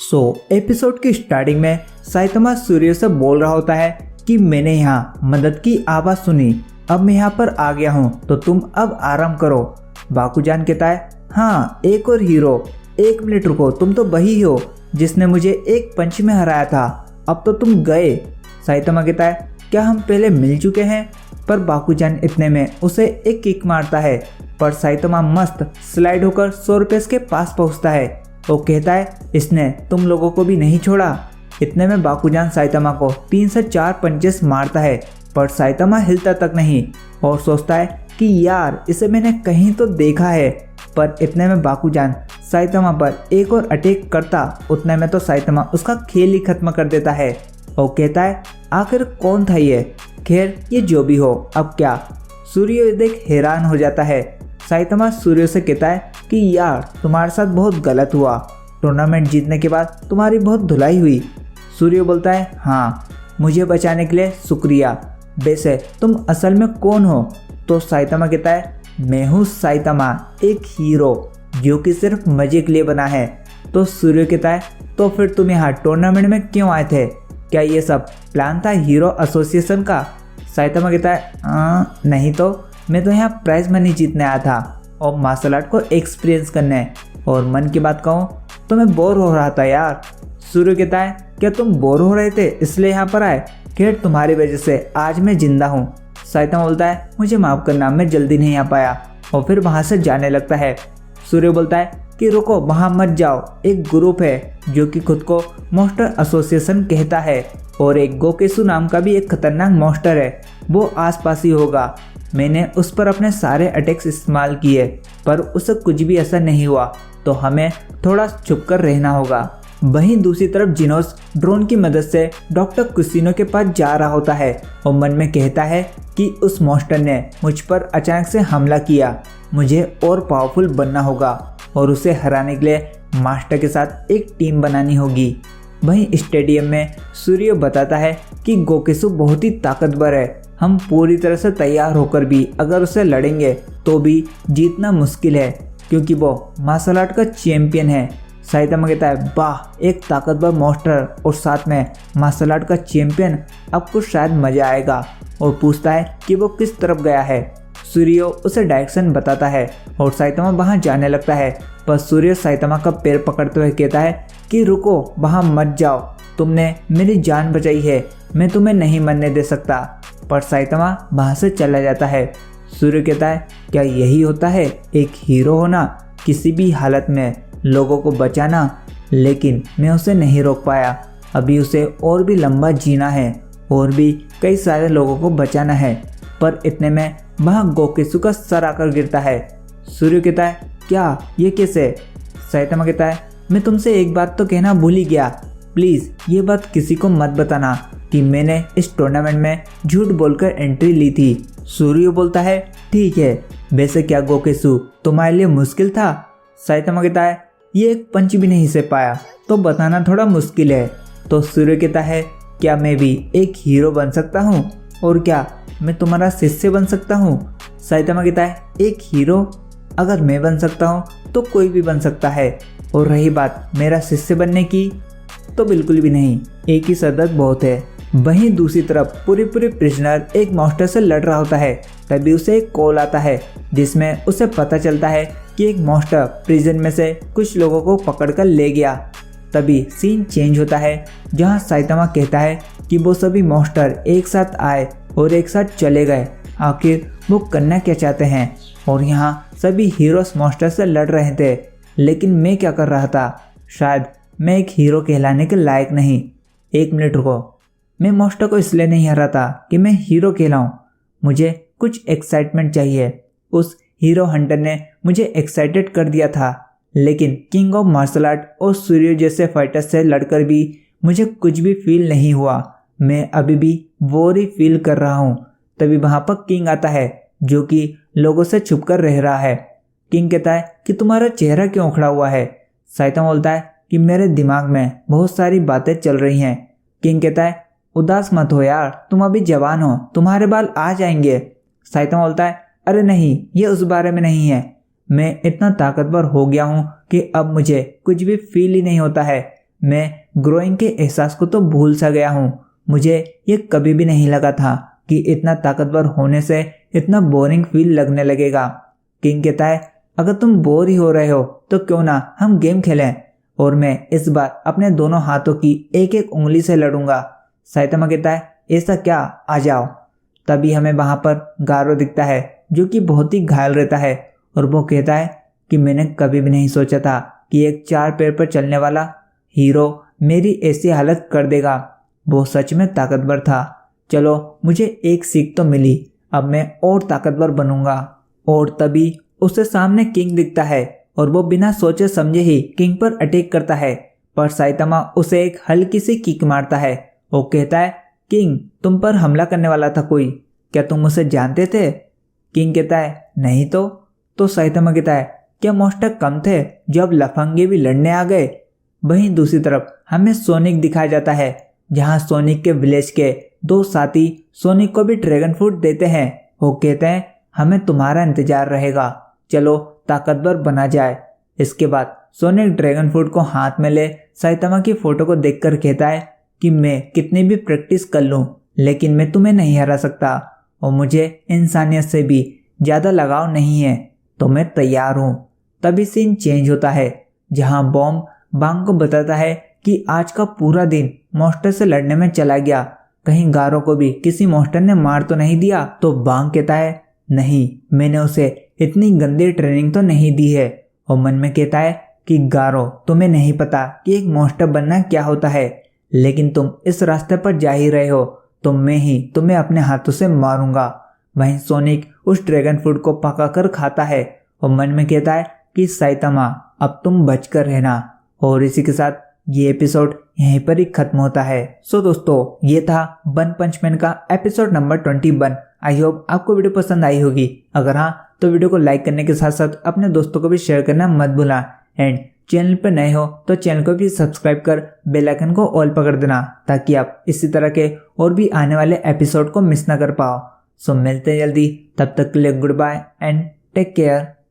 Episode की starting में साइतमा सूर्य से बोल रहा होता है कि मैंने यहाँ मदद की आवाज सुनी, अब मैं यहाँ पर आ गया हूँ तो तुम अब आराम करो। बाकुजान कहता है हाँ एक और हीरो, 1 मिनट रुको, तुम तो वही हो जिसने मुझे एक पंच में हराया था, अब तो तुम गए। साइतमा कहता है क्या हम पहले मिल चुके हैं? पर बाकुजान इतने में उसे एक किक मारता है, पर साइतमा मस्त स्लाइड होकर सोरपेस के पास पहुंचता है। वो कहता है इसने तुम लोगों को भी नहीं छोड़ा। इतने में बाकुजान साइतमा को 3 से 4 पंचेस मारता है, पर साइतमा हिलता तक नहीं और सोचता है कि यार इसे मैंने कहीं तो देखा है। पर इतने में बाकुजान साइतमा पर एक और अटैक करता, उतने में तो साइतमा उसका खेल ही खत्म कर देता है। वो कहता है आखिर कौन था ये? खैर ये जो भी हो, अब क्या? सूर्य देख हैरान हो जाता है। साइतमा सूर्य से कहता है कि यार तुम्हारे साथ बहुत गलत हुआ, टूर्नामेंट जीतने के बाद तुम्हारी बहुत धुलाई हुई। सूर्य बोलता है हाँ मुझे बचाने के लिए शुक्रिया, वैसे तुम असल में कौन हो? तो साइतमा कहता है मैं हूँ साइतमा, एक हीरो जो कि सिर्फ मजे के लिए बना है। तो सूर्य कहता है तो फिर तुम यहाँ टूर्नामेंट में क्यों आए थे? क्या ये सब प्लान था हीरो एसोसिएशन का? साइतमा कहता है नहीं तो मैं तो यहाँ प्राइज मनी जीतने आया था और मार्शल आर्ट को एक्सपीरियंस करने, और मन की बात कहूँ तो मैं बोर हो रहा था यार। सूर्य कहता है क्या तुम बोर हो रहे थे इसलिए यहाँ पर आए? खैर तुम्हारी वजह से आज मैं जिंदा हूँ। साइतमा बोलता है मुझे माफ़ करना, मैं जल्दी नहीं आ पाया, और फिर वहाँ से जाने लगता है। सूर्य बोलता है कि रुको वहाँ मत जाओ, एक ग्रुप है जो कि खुद को मॉन्स्टर एसोसिएशन कहता है, और एक गोकेसु नाम का भी एक खतरनाक मॉन्स्टर है, वो आसपास ही होगा। मैंने उस पर अपने सारे अटैक्स इस्तेमाल किए पर उससे कुछ भी असर नहीं हुआ, तो हमें थोड़ा छुप कर रहना होगा। वहीं दूसरी तरफ जिनोस ड्रोन की मदद से डॉक्टर कुसिनो के पास जा रहा होता है और मन में कहता है कि उस मॉन्स्टर ने मुझ पर अचानक से हमला किया, मुझे और पावरफुल बनना होगा और उसे हराने के लिए मास्टर के साथ एक टीम बनानी होगी। वहीं स्टेडियम में सूर्य बताता है कि गोकेसु बहुत ही ताकतवर है, हम पूरी तरह से तैयार होकर भी अगर उसे लड़ेंगे तो भी जीतना मुश्किल है क्योंकि वो मार्शल आर्ट का चैंपियन है। साइतमा कहता है वाह एक ताकतवर मॉन्स्टर और साथ में मार्शल आर्ट का चैंपियन, अब कुछ शायद मजा आएगा, और पूछता है कि वो किस तरफ गया है। सूर्य उसे डायरेक्शन बताता है और साइतमा वहां जाने लगता है, पर सूर्य साइतमा का पैर पकड़ते हुए कहता है कि रुको वहां मत जाओ, तुमने मेरी जान बचाई है, मैं तुम्हें नहीं मरने दे सकता। पर साइतमा वहां से चला जाता है। सूर्य कहता है क्या यही होता है एक हीरो होना, किसी भी हालत में लोगों को बचाना? लेकिन मैं उसे नहीं रोक पाया, अभी उसे और भी लंबा जीना है और भी कई सारे लोगों को बचाना है। पर इतने में वहाँ गोकेसु का सर आकर गिरता है। सूर्य कहता है क्या ये कैसे? साइतमा कहता है मैं तुमसे एक बात तो कहना भूल ही गया, प्लीज़ ये बात किसी को मत बताना कि मैंने इस टूर्नामेंट में झूठ बोलकर एंट्री ली थी। सूर्य बोलता है ठीक है, वैसे क्या गोकेसु तुम्हारे लिए मुश्किल था? साइतमा कहता है ये एक पंच भी नहीं से पाया तो बताना थोड़ा मुश्किल है। तो सूर्य कहता है क्या मैं भी एक हीरो बन सकता हूँ, और क्या मैं तुम्हारा शिष्य बन सकता हूँ? साइतमा कहता है एक हीरो? अगर मैं बन सकता हूँ तो कोई भी बन सकता है, और रही बात मेरा शिष्य बनने की तो बिल्कुल भी नहीं, एक ही सरदर्द बहुत है। वहीं दूसरी तरफ पूरी प्रिजनर एक मॉन्स्टर से लड़ रहा होता है, तभी उसे एक कॉल आता है जिसमें उसे पता चलता है कि एक मॉन्स्टर प्रिजन में से कुछ लोगों को पकड़कर ले गया। तभी सीन चेंज होता है जहां साइतमा कहता है कि वो सभी मॉन्स्टर एक साथ आए और एक साथ चले गए, आखिर वो करना क्या चाहते हैं? और यहाँ सभी हीरोस मॉन्स्टर से लड़ रहे थे, लेकिन मैं क्या कर रहा था? शायद मैं एक हीरो कहलाने के लायक नहीं। 1 मिनट रुको, मैं मॉन्स्टर को इसलिए नहीं हरा था कि मैं हीरो कहलाऊं, मुझे कुछ एक्साइटमेंट चाहिए। उस हीरो हंटर ने मुझे एक्साइटेड कर दिया था, लेकिन किंग ऑफ मार्शल आर्ट और सूर्य जैसे फाइटर से लड़कर भी मुझे कुछ भी फील नहीं हुआ, मैं अभी भी बोर ही फील कर रहा हूँ। तभी वहाँ पर किंग आता है जो कि लोगों से छुप कर रह रहा है। किंग कहता है कि तुम्हारा चेहरा क्यों उखड़ा हुआ है? साइतमा बोलता है कि मेरे दिमाग में बहुत सारी बातें चल रही हैं। किंग कहता है उदास मत हो यार, तुम अभी जवान हो, तुम्हारे बाल आ जाएंगे। साइतमा बोलता है अरे नहीं, ये उस बारे में नहीं है, मैं इतना ताकतवर हो गया हूँ कि अब मुझे कुछ भी फील ही नहीं होता है, मैं ग्रोइंग के एहसास को तो भूल सा गया हूँ। मुझे ये कभी भी नहीं लगा था कि इतना ताकतवर होने से इतना बोरिंग फील लगने लगेगा। किंग कहता है अगर तुम बोर ही हो रहे हो तो क्यों ना हम गेम खेलें, और मैं इस बार अपने दोनों हाथों की एक एक उंगली से लड़ूंगा। साइतामा कहता है ऐसा क्या, आ जाओ। तभी हमें वहां पर गारो दिखता है जो कि बहुत ही घायल रहता है, और वो कहता है कि मैंने कभी भी नहीं सोचा था कि एक 4 पैर पर चलने वाला हीरो मेरी ऐसी हालत कर देगा। वो सच में ताकतवर था। चलो मुझे एक सीख तो मिली, अब मैं और ताकतवर बनूंगा। और तभी उसके सामने किंग दिखता है और वो बिना सोचे समझे ही किंग पर अटैक करता है, पर साइतामा उसे एक हल्की सी किक मारता है। वो कहता है किंग तुम पर हमला करने वाला था कोई, क्या तुम उसे जानते थे? किंग कहता है नहीं तो साइतामा कहता है क्या मॉन्स्टर कम थे जो अब लफंगे भी लड़ने आ गए? वहीं दूसरी तरफ हमें सोनिक दिखाया जाता है, जहां सोनिक के विलेज के 2 साथी सोनिक को भी ड्रैगन फ्रूट देते हैं। वो कहते हैं हमें तुम्हारा इंतजार रहेगा, चलो ताकतवर बना जाए। इसके बाद सोनिक ड्रैगन फ्रूट को हाथ में ले साइतामा की फोटो को देखकर कहता है कि मैं कितनी भी प्रैक्टिस कर लूं लेकिन मैं तुम्हें नहीं हरा सकता, और मुझे इंसानियत से भी ज्यादा लगाव नहीं है, तो मैं तैयार हूं। तभी सीन चेंज होता है, जहां बॉम्ब बांग को बताता है कि आज का पूरा दिन मॉन्स्टर से लड़ने में चला गया, कहीं गारो को भी किसी मॉन्स्टर ने मार तो नहीं दिया। तो बांग कहता है नहीं, मैंने उसे इतनी गंदी ट्रेनिंग तो नहीं दी है। और मन में कहता है कि गारो तुम्हें नहीं पता कि एक मॉन्स्टर बनना क्या होता है, लेकिन तुम इस रास्ते पर जा ही रहे हो तो मैं ही तुम्हें अपने हाथों से मारूंगा। वहीं सोनिक उस ड्रैगन फ्रूट को पकाकर खाता है और मन में कहता है कि साइतामा अब तुम बचकर रहना। और इसी के साथ ये एपिसोड यहीं पर ही खत्म होता है। सो दोस्तों ये था वन पंच मैन का एपिसोड नंबर 21। आई होप आपको वीडियो पसंद आई होगी। अगर हाँ तो वीडियो को लाइक करने के साथ साथ अपने दोस्तों को भी शेयर करना मत भूलना। एंड चैनल पर नए हो तो चैनल को भी सब्सक्राइब कर बेल आइकन को ऑल पर कर देना, ताकि आप इसी तरह के और भी आने वाले एपिसोड को मिस ना कर पाओ। सो मिलते हैं जल्दी, तब तक के लिए goodbye and take care.